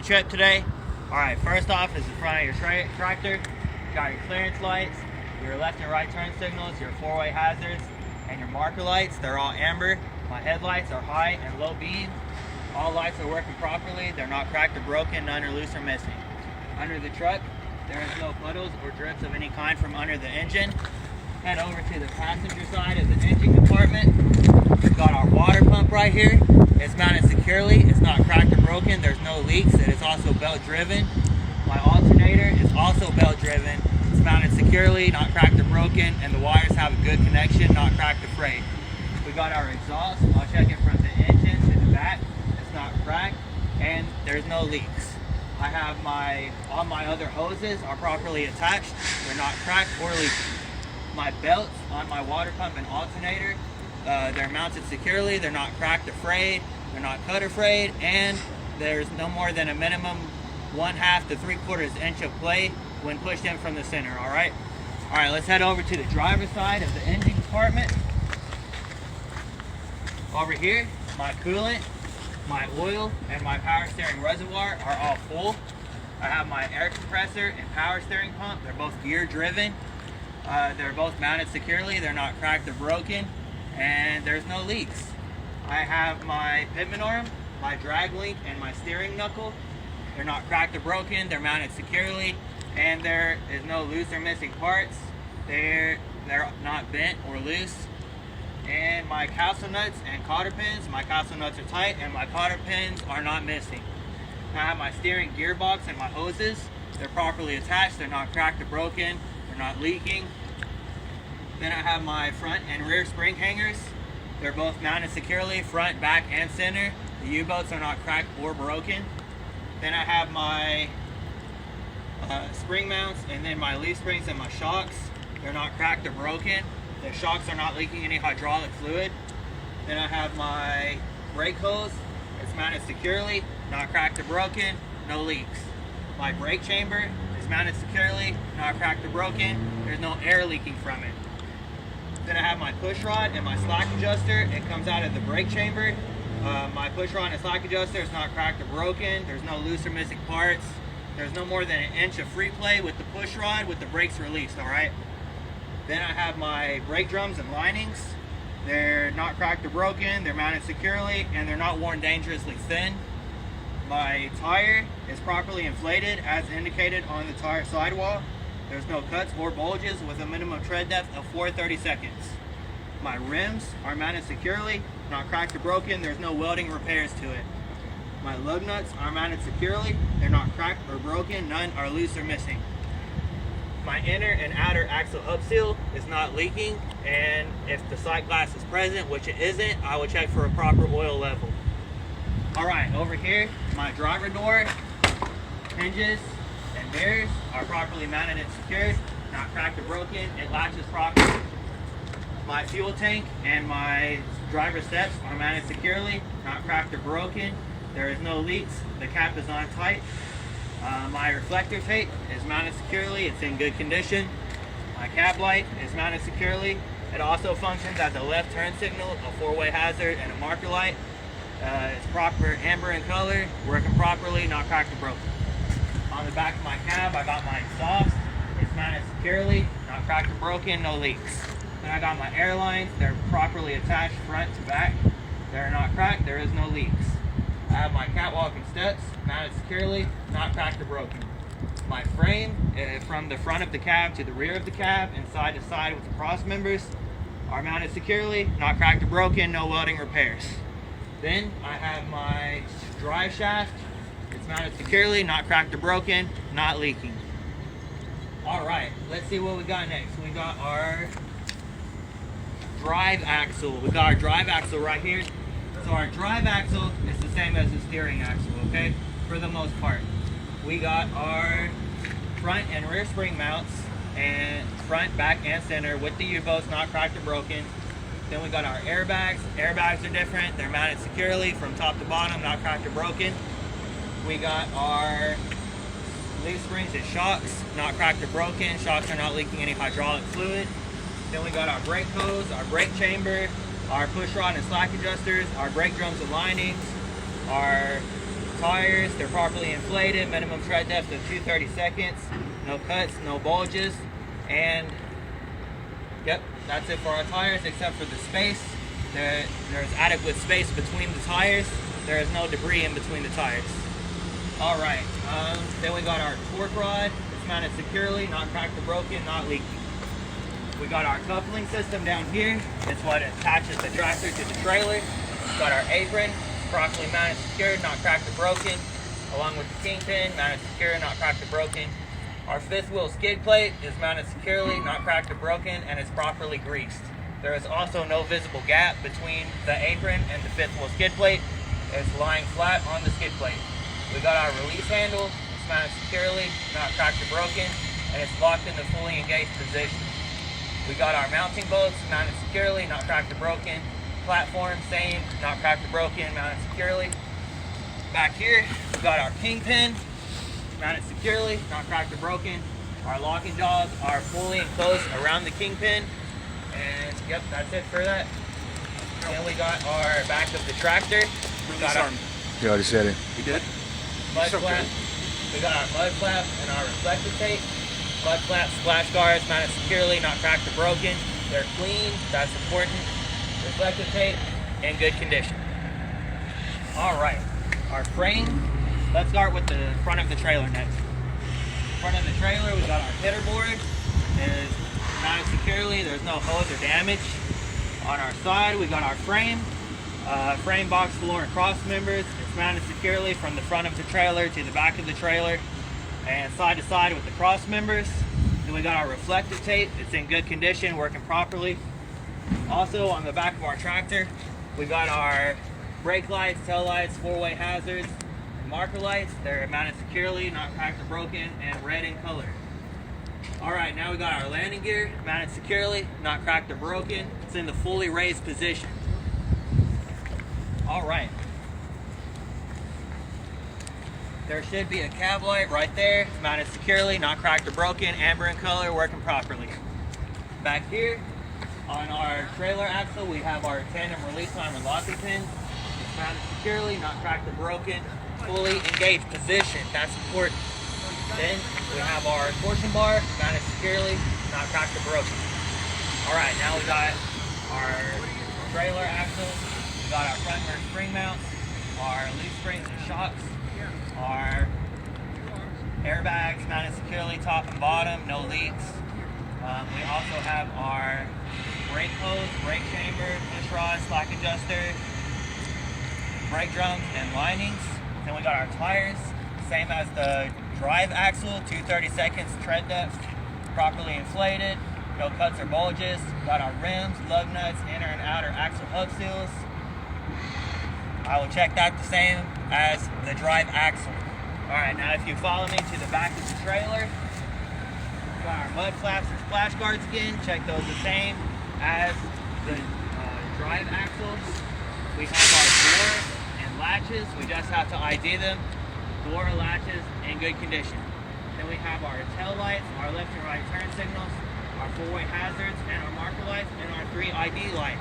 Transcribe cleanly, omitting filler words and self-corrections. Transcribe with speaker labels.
Speaker 1: Pretrip today. Alright, first off is the front of your tractor. You got your clearance lights, your left and right turn signals, your four-way hazards, and your marker lights. They're all amber. My headlights are high and low beam. All lights are working properly. They're not cracked or broken, none are loose or missing. Under the truck, there is no puddles or drips of any kind from under the engine. Head over to the passenger side of the engine compartment. We've got our water pump right here. It's mounted securely. It's not cracked or broken. There's no leaks. It is also belt driven. My alternator is also belt driven. It's mounted securely, not cracked or broken, and the wires have a good connection, not cracked or frayed. We got our exhaust. I'll check it from the engine to the back. It's not cracked, and there's no leaks. I have all my other hoses are properly attached. They're not cracked or leaking. My belts on my water pump and alternator, they're mounted securely. They're not cracked or frayed. They're not cut or frayed, and there's no more than a minimum 1/2 to 3/4 inch of play when pushed in from the center. All right, let's head over to the driver's side of the engine compartment. Over here, my coolant, my oil, and my power steering reservoir are all full. I have my air compressor and power steering pump. They're both gear driven. They're both mounted securely. They're not cracked or broken, and there's no leaks. I have my pitman arm, my drag link, and my steering knuckle. They're not cracked or broken. They're mounted securely, and there is no loose or missing parts. They're not bent or loose. And my castle nuts and cotter pins, my castle nuts are tight, and my cotter pins are not missing. I have my steering gearbox and my hoses. They're properly attached. They're not cracked or broken. They're not leaking. Then I have my front and rear spring hangers. They're both mounted securely, front, back, and center. The U-bolts are not cracked or broken. Then I have my spring mounts, and then my leaf springs and my shocks. They're not cracked or broken. The shocks are not leaking any hydraulic fluid. Then I have my brake hose. It's mounted securely, not cracked or broken, no leaks. My brake chamber is mounted securely, not cracked or broken. There's no air leaking from it. Then I have my push rod and my slack adjuster. It comes out of the brake chamber. My push rod and slack adjuster is not cracked or broken. There's no loose or missing parts. There's no more than 1 inch of free play with the push rod with the brakes released, all right? Then I have my brake drums and linings. They're not cracked or broken. They're mounted securely, and they're not worn dangerously thin. My tire is properly inflated as indicated on the tire sidewall. There's no cuts or bulges with a minimum tread depth of 4/32. My rims are mounted securely, not cracked or broken. There's no welding repairs to it. My lug nuts are mounted securely. They're not cracked or broken. None are loose or missing. My inner and outer axle hub seal is not leaking, and if the sight glass is present, which it isn't, I will check for a proper oil level. All right, over here, my driver door hinges and mirrors are properly mounted and secured, not cracked or broken. It latches properly. My fuel tank and my driver steps are mounted securely, not cracked or broken. There is no leaks. The cap is on tight. My reflector tape is mounted securely. It's in good condition. My cab light is mounted securely. It also functions as a left turn signal, a four-way hazard, and a marker light. It's proper amber in color, working properly, not cracked or broken. On the back of my cab, I got my exhaust. It's mounted securely, not cracked or broken, no leaks. Then I got my air lines. They're properly attached front to back. They're not cracked. There is no leaks. I have my catwalk and steps mounted securely, not cracked or broken. My frame, from the front of the cab to the rear of the cab and side to side with the cross members, are mounted securely, not cracked or broken, no welding repairs. Then I have my drive shaft. It's mounted securely, not cracked or broken, not leaking. All right, let's see what we got next. We got our drive axle. We got our drive axle right here. So our drive axle is the same as the steering axle, okay? For the most part. We got our front and rear spring mounts, and front, back, and center with the U-bolts not cracked or broken. Then we got our airbags. Airbags are different. They're mounted securely from top to bottom, not cracked or broken. We got our leaf springs and shocks, not cracked or broken. Shocks are not leaking any hydraulic fluid. Then we got our brake hose, our brake chamber, our push rod and slack adjusters, our brake drums and linings, our tires, they're properly inflated, minimum tread depth of 230 seconds, no cuts, no bulges, and yep, that's it for our tires except for the space. There's adequate space between the tires. There is no debris in between the tires. All right, then we got our torque rod. It's mounted securely, not cracked or broken, not leaking. We got our coupling system down here. It's what attaches the tractor to the trailer. We got our apron, properly mounted, secured, not cracked or broken, along with the kingpin, mounted secure, not cracked or broken. Our fifth wheel skid plate is mounted securely, not cracked or broken, and it's properly greased. There is also no visible gap between the apron and the fifth wheel skid plate. It's lying flat on the skid plate. We got our release handle. It's mounted securely, not cracked or broken, and it's locked in the fully engaged position. We got our mounting bolts mounted securely, not cracked or broken. Platform, same, not cracked or broken, mounted securely. Back here, we got our kingpin, mounted securely, not cracked or broken. Our locking jaws are fully enclosed around the kingpin. And yep, that's it for that. Then we got our back of the tractor. We got our
Speaker 2: You already said it.
Speaker 3: You did?
Speaker 1: mud flap. We got our mud flap and our reflective tape. Mud flap splash guards mounted securely, not cracked or broken. They're clean, that's important. Reflective tape in good condition. All right, our frame. Let's start with the front of the trailer next. Front of the trailer, we got our header board. It's mounted securely, there's no hose or damage. On our side, we got our frame. Frame box, floor, and cross members. It's mounted securely from the front of the trailer to the back of the trailer and side to side with the cross members. Then we got our reflective tape. It's in good condition, working properly. Also on the back of our tractor, we got our brake lights, tail lights, four-way hazards, and marker lights. They're mounted securely, not cracked or broken, and red in color. All right, now we got our landing gear mounted securely, not cracked or broken. It's in the fully raised position. All right. There should be a cab light right there. It's mounted securely, not cracked or broken, amber in color, working properly. Back here, on our trailer axle, we have our tandem release arm and locking pins. It's mounted securely, not cracked or broken, fully engaged position. That's important. Then we have our torsion bar mounted securely, not cracked or broken. All right, now we got our trailer axle. We got our front rear spring mounts, our leaf springs and shocks, our airbags mounted securely, top and bottom, no leaks. We also have our brake hose, brake chamber, push rod, slack adjuster, brake drums, and linings. Then we got our tires, same as the drive axle, 230 seconds tread depth, properly inflated, no cuts or bulges. Got our rims, lug nuts, inner and outer axle hub seals. I will check that the same as the drive axle. All right, now if you follow me to the back of the trailer, got our mud flaps and splash guards again. Check those the same as the drive axle. We have our door and latches. We just have to ID them. Door latches in good condition. Then we have our tail lights, our left and right turn signals, our four-way hazards, and our marker lights, and our 3 ID lights.